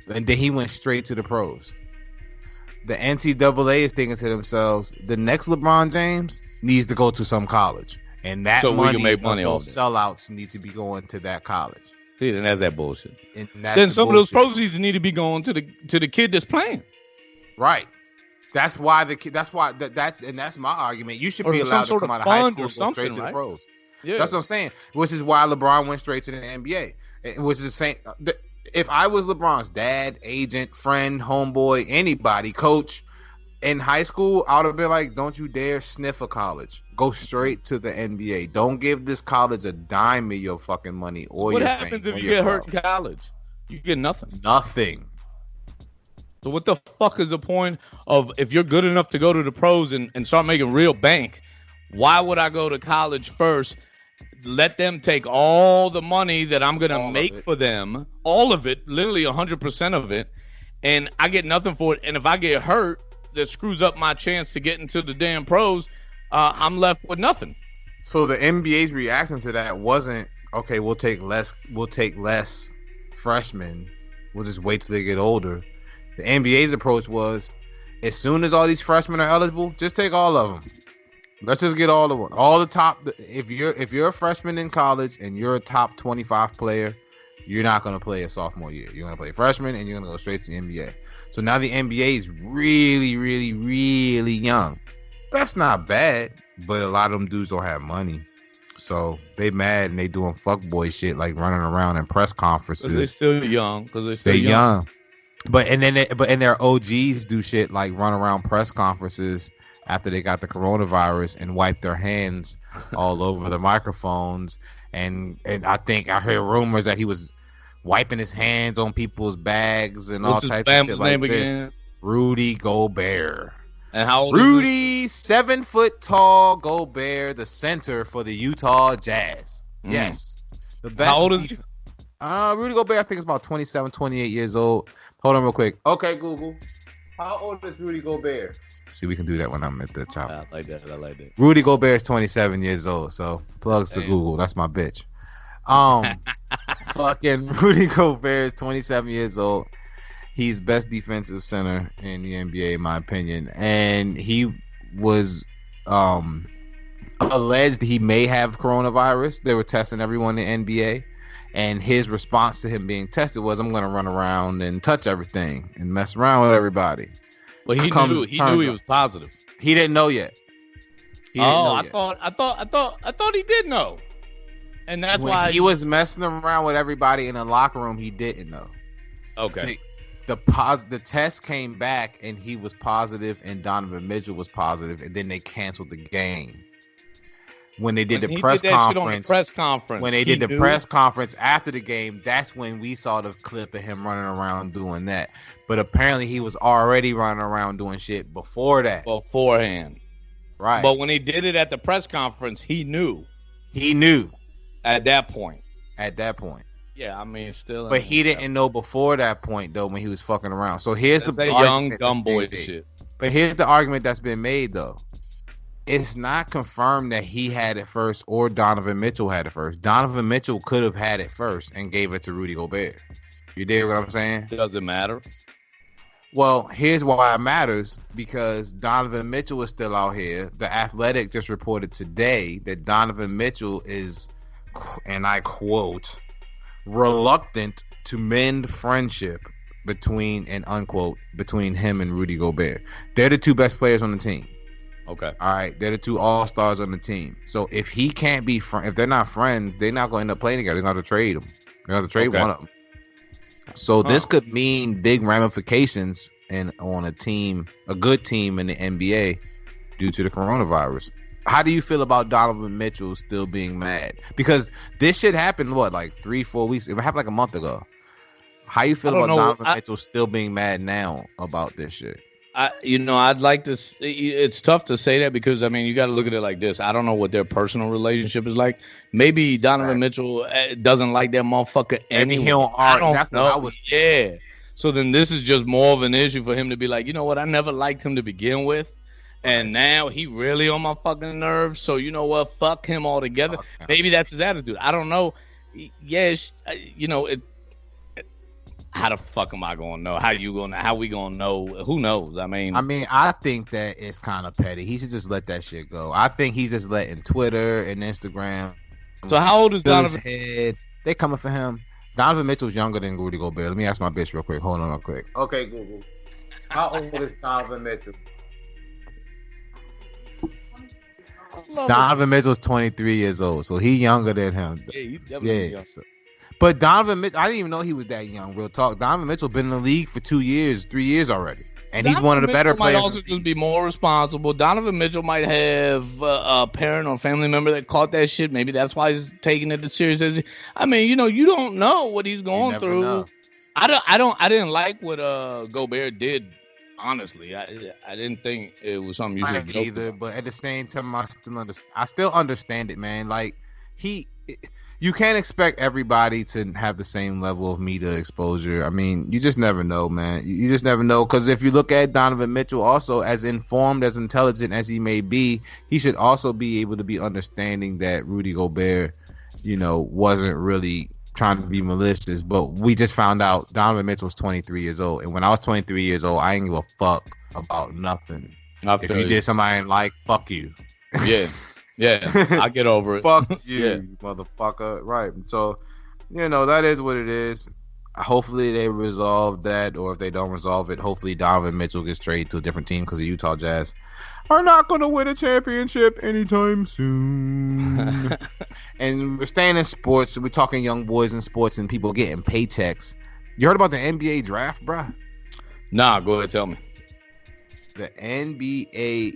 And then he went straight to the pros. The NCAA is thinking to themselves, the next LeBron James needs to go to some college. And that so money, we can make money off sellouts need to be going to that college. See, then that's that bullshit. And then some of those proceeds need to be going to the kid that's playing. Right. That's why that's my argument. You should be allowed to come out of high school and go straight to the pros. Yeah. That's what I'm saying. Which is why LeBron went straight to the NBA. Which is the same. If I was LeBron's dad, agent, friend, homeboy, anybody, coach in high school, I would have been like, don't you dare sniff a college. Go straight to the NBA. Don't give this college a dime of your fucking money or your fame. What happens if you get hurt in college? You get nothing. Nothing. So what the fuck is the point of, if you're good enough to go to the pros and start making real bank, why would I go to college first? Let them take all the money that I'm going to make for them, all of it, literally 100% of it, and I get nothing for it. And if I get hurt, that screws up my chance to get into the damn pros, I'm left with nothing. So the NBA's reaction to that wasn't, okay, we'll take less freshmen. We'll just wait till they get older. The NBA's approach was, as soon as all these freshmen are eligible, just take all of them. Let's just get all of them. All the top. If you're a freshman in college and you're a top 25 player, you're not going to play a sophomore year. You're going to play freshman and you're going to go straight to the NBA. So now the NBA is really, really, really young. That's not bad, but a lot of them dudes don't have money. So they mad and they doing fuckboy shit like running around in press conferences. They're still young. They're young. But their OGs do shit like run around press conferences after they got the coronavirus and wipe their hands all over the microphones. And I think I heard rumors that he was wiping his hands on people's bags and all types of shit like this. Again? Rudy Gobert. And how old Rudy, 7 foot tall Gobert, the center for the Utah Jazz. Yes. The best. How old is he? Rudy Gobert, I think, is about 27, 28 years old. Hold on real quick. Okay, Google. How old is Rudy Gobert? See, we can do that when I'm at the top. I like that. Rudy Gobert is 27 years old, so plugs to Google. That's my bitch. Fucking Rudy Gobert is 27 years old. He's best defensive center in the NBA, in my opinion. And he was alleged he may have coronavirus. They were testing everyone in the NBA. And his response to him being tested was, I'm going to run around and touch everything and mess around with everybody. Well, he knew he was positive. He didn't know yet. I thought he did know. And that's why he was messing around with everybody in the locker room. He didn't know. Okay. The test came back and he was positive and Donovan Mitchell was positive, and then they canceled the game. When they did the press conference, when they did the press conference after the game, that's when we saw the clip of him running around doing that. But apparently he was already running around doing shit before that. Beforehand. Right. But when he did it at the press conference, he knew. He knew. At that point. Yeah, I mean, still. But he didn't know before that point, though, when he was fucking around. So here's the young, dumb boy shit. But here's the argument that's been made, though. It's not confirmed that he had it first or Donovan Mitchell had it first. Donovan Mitchell could have had it first and gave it to Rudy Gobert. You dig what I'm saying? Does it matter? Well, here's why it matters. Because Donovan Mitchell is still out here. The Athletic just reported today that Donovan Mitchell is, and I quote, reluctant to mend friendship between, and unquote, between him and Rudy Gobert. They're the two best players on the team. Okay. All right. They're the two all-stars on the team. So if he can't be if they're not friends, they're not going to end up playing together. They're going to trade them. They're going to trade one of them. So this could mean big ramifications on a team, a good team in the NBA, due to the coronavirus. How do you feel about Donovan Mitchell still being mad? Because this shit happened, like 3-4 weeks? It happened like a month ago. How you feel about Donovan Mitchell still being mad now about this shit? I'd like to. It's tough to say that because I mean you got to look at it like this. I don't know what their personal relationship is like. Maybe Donovan Mitchell doesn't like that motherfucker anyway. I don't know. Yeah. So then this is just more of an issue for him to be like, you know what? I never liked him to begin with, and now he really on my fucking nerves. So you know what? Fuck him altogether. Maybe that's his attitude. I don't know. Yes, how the fuck am I gonna know? How we gonna know? Who knows? I mean, I think that it's kind of petty. He should just let that shit go. I think he's just letting Twitter and Instagram. So how old is Donovan? Head. They coming for him. Donovan Mitchell's younger than Rudy Gobert. Let me ask my bitch real quick. Hold on real quick. Okay, Google. How old is Donovan Mitchell? Donovan Mitchell's 23 years old, so he younger than him. Yeah, he definitely young. But Donovan Mitchell, I didn't even know he was that young. Real talk. Donovan Mitchell been in the league for 2 years, 3 years already, and he's one of the better players. Might also just be more responsible. Donovan Mitchell might have a parent or family member that caught that shit. Maybe that's why he's taking it as serious as. I mean, you don't know what he's going through. Know. I didn't like what Gobert did. Honestly, I didn't think it was something you should do either. But at the same time, I still understand it, man. Like you can't expect everybody to have the same level of media exposure. I mean, you just never know, man. You just never know. Because if you look at Donovan Mitchell, also as informed, as intelligent as he may be, he should also be able to be understanding that Rudy Gobert, wasn't really trying to be malicious. But we just found out Donovan Mitchell was 23 years old. And when I was 23 years old, I didn't give a fuck about nothing. If you did something I didn't like, fuck you. Yeah. Yeah, I get over it. Fuck you, motherfucker. Right. So, that is what it is. Hopefully they resolve that, or if they don't resolve it, hopefully Donovan Mitchell gets traded to a different team because the Utah Jazz are not going to win a championship anytime soon. And we're staying in sports. We're talking young boys in sports and people getting paychecks. You heard about the NBA draft, bruh? Nah, go ahead, tell me. The NFL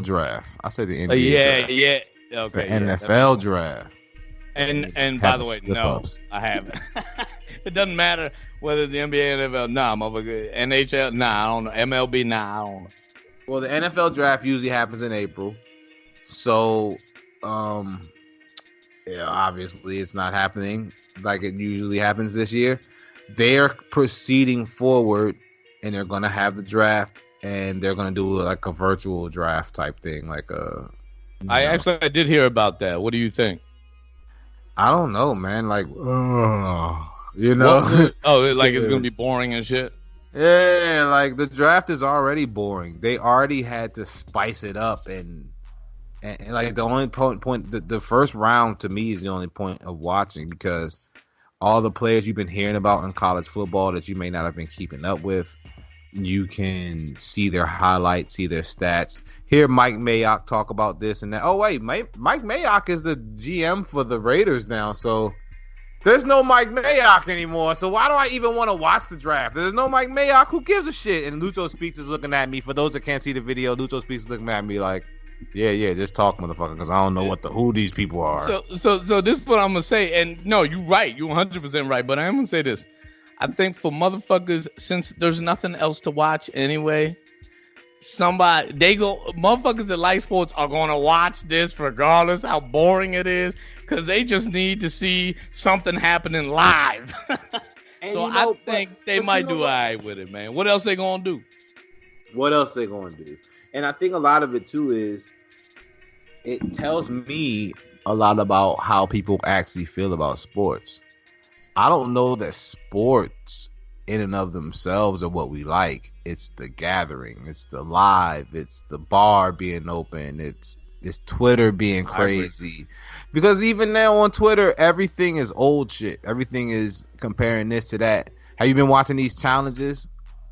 draft. I said the NBA draft. Yeah. Okay. The NFL draft. And by the way, no, I haven't. It doesn't matter whether the NBA or NFL. Nah, motherfucker. NHL, nah, I don't know. MLB, nah, I don't know. Well, the NFL draft usually happens in April. So, obviously it's not happening like it usually happens this year. They're proceeding forward. And they're gonna have the draft, and they're gonna do like a virtual draft type thing, I did hear about that. What do you think? I don't know, man. Like, it's gonna be boring and shit. Yeah, like the draft is already boring. They already had to spice it up, and like the only point, the first round to me is the only point of watching because all the players you've been hearing about in college football that you may not have been keeping up with, you can see their highlights, see their stats, hear Mike Mayock talk about this and that. Oh, wait, Mike Mayock is the GM for the Raiders now, so there's no Mike Mayock anymore, so why do I even want to watch the draft? There's no Mike Mayock. Who gives a shit? And Lucho Speax is looking at me. For those that can't see the video, Lucho Speax is looking at me like, yeah, just talk, motherfucker, because I don't know who these people are. So this is what I'm gonna say, and no, you're right, you're 100% right, but I'm gonna say this. I think for motherfuckers, since there's nothing else to watch anyway, motherfuckers that like sports are gonna watch this regardless how boring it is, because they just need to see something happening live. So I think they might do all right with it, man. What else they gonna do? And I think a lot of it too is it tells me a lot about how people actually feel about sports. I don't know that sports in and of themselves are what we like. It's the gathering, it's the live, it's the bar being open, it's Twitter being crazy. Because even now on Twitter, everything is old shit. Everything is comparing this to that. Have you been watching these challenges?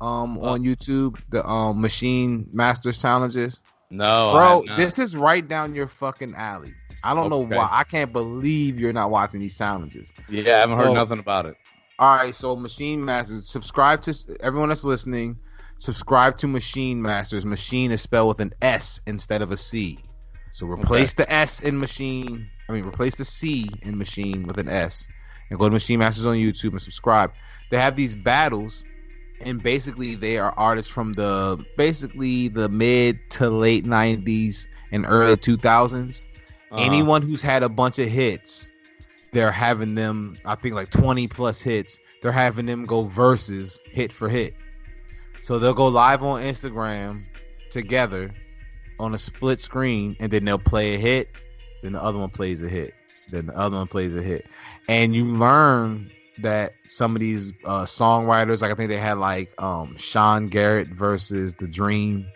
On YouTube, the Machine Masters challenges. No, bro, this is right down your fucking alley. I don't know why. I can't believe you're not watching these challenges. Yeah, I haven't heard nothing about it. All right, so Machine Masters. Subscribe to everyone that's listening. Subscribe to Machine Masters. Machine is spelled with an S instead of a C. So replace the S in machine. Replace the C in machine with an S, and go to Machine Masters on YouTube and subscribe. They have these battles. And basically, they are artists from the mid to late 90s and early 2000s. Anyone who's had a bunch of hits, they're having them, I think like 20 plus hits. They're having them go versus hit for hit. So they'll go live on Instagram together on a split screen, and then they'll play a hit. Then the other one plays a hit. Then the other one plays a hit. And you learn that some of these songwriters, like I think they had like Sean Garrett versus The Dream,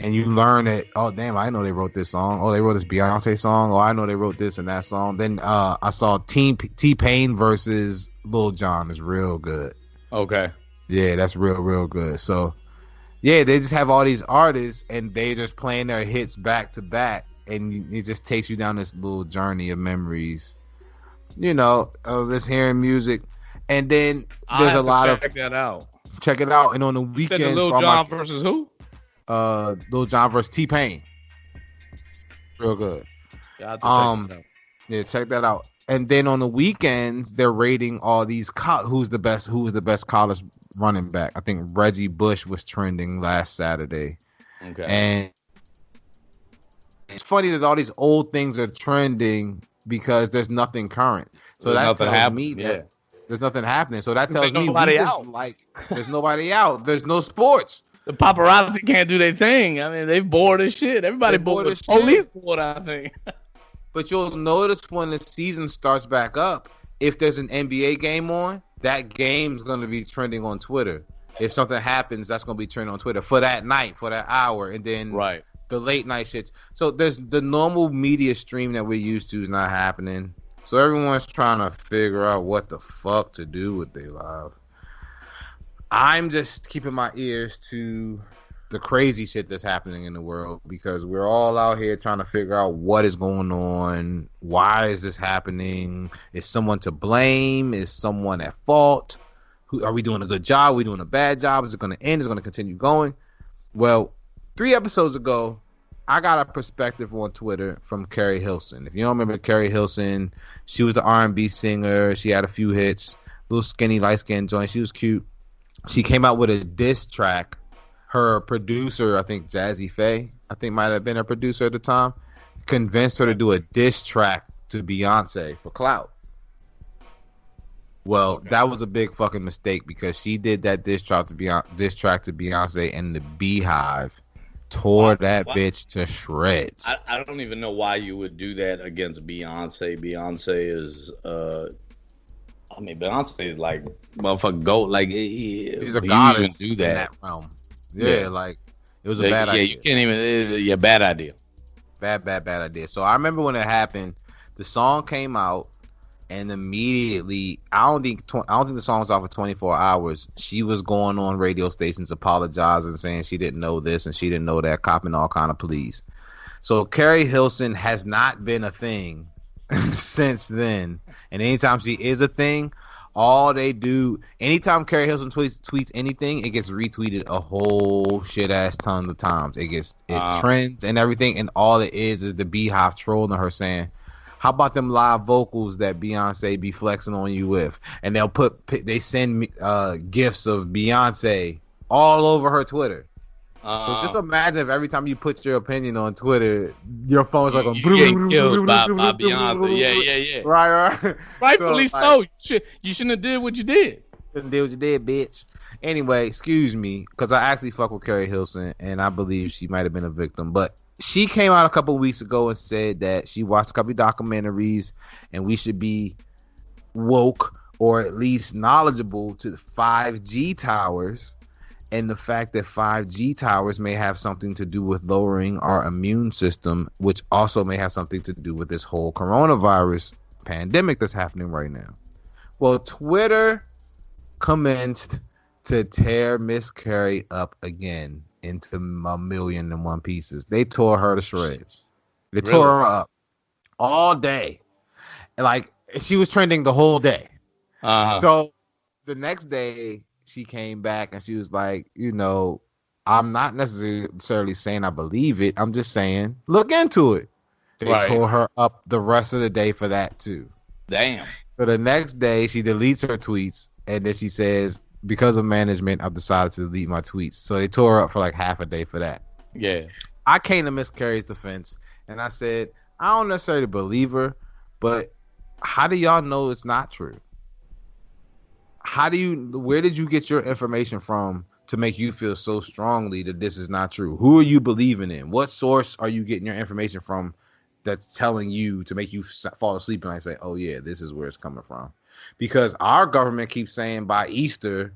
and you learn that, oh damn, I know they wrote this song. Oh, they wrote this Beyonce song. Oh, I know they wrote this and that song. Then I saw T-Pain versus Lil Jon is real good. Okay. Yeah, that's real good. So yeah, they just have all these artists and they just playing their hits back to back, and it just takes you down this little journey of memories, you know, of just hearing music. And then there's a lot of check that out. Check it out. And on the weekends, Lil Jon versus who? Lil Jon versus T-Pain. Real good. Yeah, check that out. And then on the weekends, they're rating all these who's the best college running back. I think Reggie Bush was trending last Saturday. Okay. And it's funny that all these old things are trending because there's nothing current. So that tells me that there's nothing happening. So that tells me there's nobody out. There's no sports. The paparazzi can't do their thing. I mean, they bored as shit. Everybody bored as shit. Police bored, I think. But you'll notice when the season starts back up, if there's an NBA game on, that game's going to be trending on Twitter. If something happens, that's going to be trending on Twitter for that night, for that hour, and then the late night shit. So there's the normal media stream that we're used to is not happening. So everyone's trying to figure out what the fuck to do with their life. I'm just keeping my ears to the crazy shit that's happening in the world, because we're all out here trying to figure out what is going on. Why is this happening? Is someone to blame? Is someone at fault? Are we doing a good job? Are we doing a bad job? Is it going to end? Is it going to continue going? Well, 3 episodes ago, I got a perspective on Twitter from Carrie Hilson. If you don't remember Carrie Hilson, she was the R&B singer. She had a few hits, little skinny, light-skinned joint. She was cute. She came out with a diss track. Her producer, I think Jazzy Faye, I think might have been her producer at the time, convinced her to do a diss track to Beyonce for clout. Well, that was a big fucking mistake, because she did that diss track to Beyonce, and the Beehive tore that bitch to shreds. I don't even know why you would do that against Beyonce. Beyonce is, Beyonce is like motherfucking GOAT. Like, she's a goddess do that in that realm. Yeah, like it was a bad idea. You can't even. Bad idea. Bad idea. So I remember when it happened, the song came out, and immediately, I don't think the song was off for 24 hours. She was going on radio stations apologizing, saying she didn't know this and she didn't know that, copping all kind of pleas. So Carrie Hilson has not been a thing since then. And anytime she is a thing, all they do, anytime Carrie Hilson tweets anything, it gets retweeted a whole shit ass ton of times. It trends and everything, and all it is the Beehive trolling her, saying, "How about them live vocals that Beyonce be flexing on you with?" And they send me gifs of Beyonce all over her Twitter. So just imagine if every time you put your opinion on Twitter, your phone's like getting killed by Beyonce. Yeah. Right. Rightfully so. You shouldn't have did what you did. Shouldn't did what you did, bitch. Anyway, excuse me, because I actually fuck with Carrie Hilson, and I believe she might have been a victim. But she came out a couple weeks ago and said that she watched a couple documentaries, and we should be woke, or at least knowledgeable, to the 5G towers. And the fact that 5G towers may have something to do with lowering our immune system, which also may have something to do with this whole coronavirus pandemic that's happening right now. Well, Twitter commenced to tear Miss Carrie up again into 1,000,001 pieces. They tore her to shreds. They tore her up all day. Like, she was trending the whole day. So the next day, she came back and she was like, I'm not necessarily saying I believe it. I'm just saying, look into it. They tore her up the rest of the day for that too. Damn. So the next day she deletes her tweets, and then she says, because of management, I've decided to delete my tweets. So they tore her up for like half a day for that. Yeah. I came to Miss Carrie's defense and I said, I don't necessarily believe her, but how do y'all know it's not true? Where did you get your information from to make you feel so strongly that this is not true? Who are you believing in? What source are you getting your information from that's telling you to make you fall asleep and I say, oh yeah, this is where it's coming from? because our government keeps saying by Easter